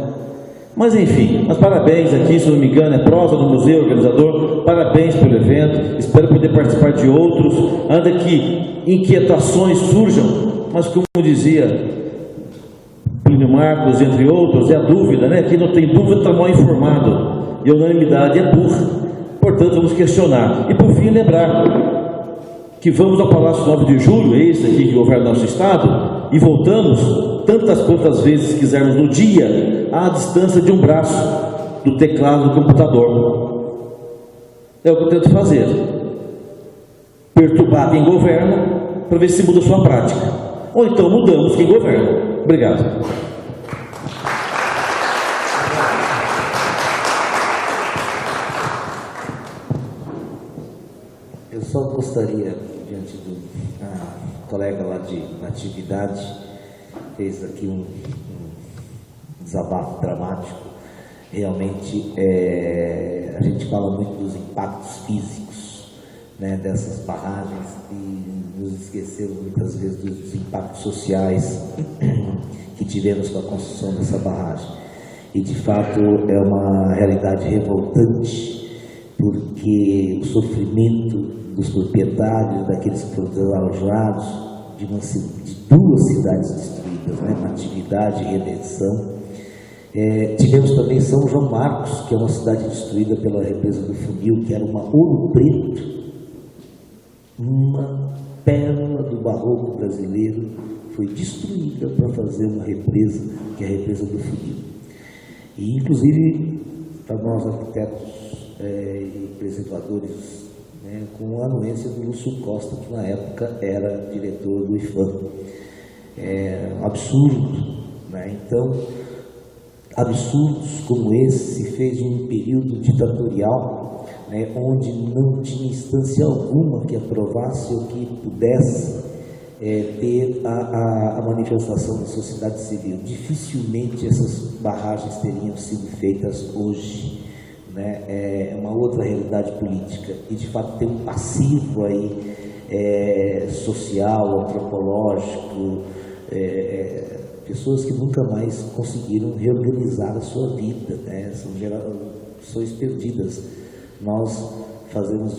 Mas enfim, mas parabéns aqui, se não me engano, é prosa do museu, organizador, parabéns pelo evento, espero poder participar de outros, ainda que inquietações surjam, mas como dizia Plínio Marcos, entre outros, é a dúvida, né? Quem não tem dúvida está mal informado, e a unanimidade é burra, portanto vamos questionar. E por fim lembrar que vamos ao Palácio 9 de Julho, esse aqui que governa nosso estado, e voltamos tantas quantas vezes quisermos no dia, à distância de um braço do teclado do computador. É o que eu tento fazer. Perturbar quem governa, para ver se muda a sua prática. Ou então mudamos quem governa. Obrigado. Eu só gostaria, diante do colega lá de atividade, fez aqui um desabafo dramático. Realmente, a gente fala muito dos impactos físicos, né, dessas barragens e nos esquecemos muitas vezes dos impactos sociais que tivemos com a construção dessa barragem. E, de fato, é uma realidade revoltante, porque o sofrimento dos proprietários, daqueles que foram desalojados de duas cidades destruídas, né? Natividade e Redenção. Tivemos também São João Marcos, que é uma cidade destruída pela represa do Funil, que era uma Ouro Preto, uma pérola do barroco brasileiro, foi destruída para fazer uma represa, que é a represa do Funil. E, inclusive, para nós arquitetos e preservadores, né, com a anuência do Lúcio Costa, que na época era diretor do IFAM. Absurdo, né? Então, absurdos como esse se fez em um período ditatorial, né, onde não tinha instância alguma que aprovasse ou que pudesse ter a manifestação da sociedade civil. Dificilmente essas barragens teriam sido feitas hoje, né? É uma outra realidade política e de fato tem um passivo aí social, antropológico, pessoas que nunca mais conseguiram reorganizar a sua vida, né? São gerações perdidas. Nós fazemos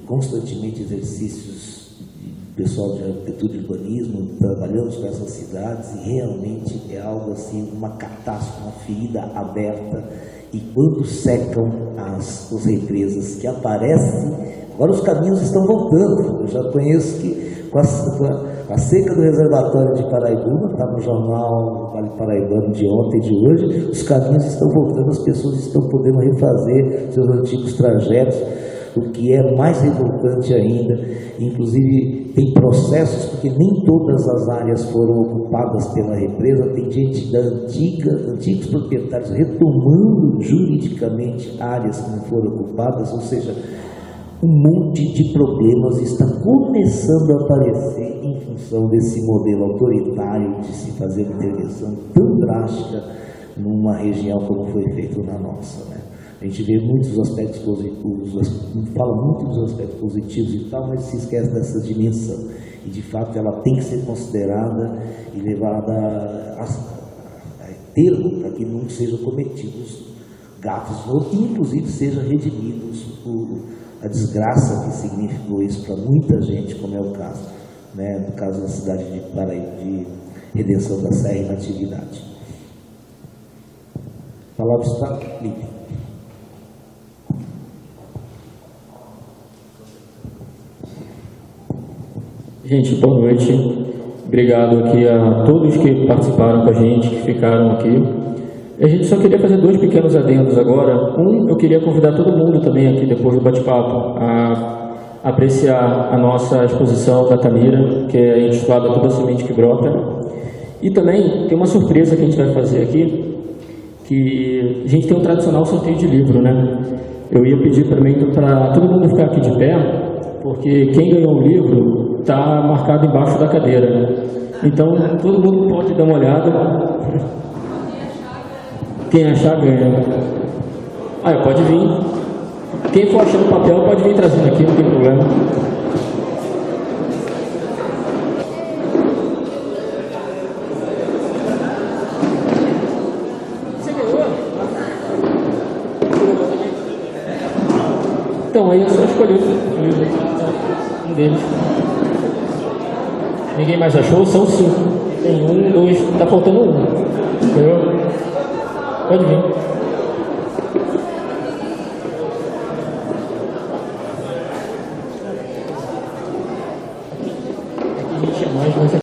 constantemente exercícios de pessoal de arquitetura e urbanismo, trabalhamos com essas cidades e realmente é algo assim, uma catástrofe, uma ferida aberta. E quando secam as represas que aparecem, agora os caminhos estão voltando. Eu já conheço que com a seca do reservatório de Paraibuna, está no jornal Vale Paraibano de ontem e de hoje, os caminhos estão voltando, as pessoas estão podendo refazer seus antigos trajetos, o que é mais revoltante ainda. Inclusive tem processos, porque nem todas as áreas foram ocupadas pela represa, tem gente antigos proprietários retomando juridicamente áreas que não foram ocupadas, ou seja, um monte de problemas está começando a aparecer em função desse modelo autoritário de se fazer intervenção tão drástica numa região como foi feito na nossa, né? A gente vê muitos aspectos positivos, fala muito dos aspectos positivos e tal, mas se esquece dessa dimensão. E de fato ela tem que ser considerada e levada a termo para que não sejam cometidos gatos, ou inclusive seja redimidos a desgraça que significou isso para muita gente, como é o caso, né, no caso da cidade de Paraíba, de Redenção da Serra e Natividade. A palavra está livre. Gente, boa noite. Obrigado aqui a todos que participaram com a gente, que ficaram aqui. A gente só queria fazer 2 pequenos adendos agora. Eu queria convidar todo mundo também aqui, depois do bate-papo, a apreciar a nossa exposição da Tamira, que é intitulada Toda Semente que Brota. E também tem uma surpresa que a gente vai fazer aqui, que a gente tem um tradicional sorteio de livro, né? Eu ia pedir também para todo mundo ficar aqui de pé, porque quem ganhou o livro está marcado embaixo da cadeira, né? Então, todo mundo pode dar uma olhada. Quem achar, ganha. Pode vir. Quem for achando papel, pode vir trazendo aqui, não tem problema. Você ganhou? Então, aí é só escolher um deles. Ninguém mais achou? São 5. Tem 1, 2, tá faltando 1. Entendeu? Pode vir.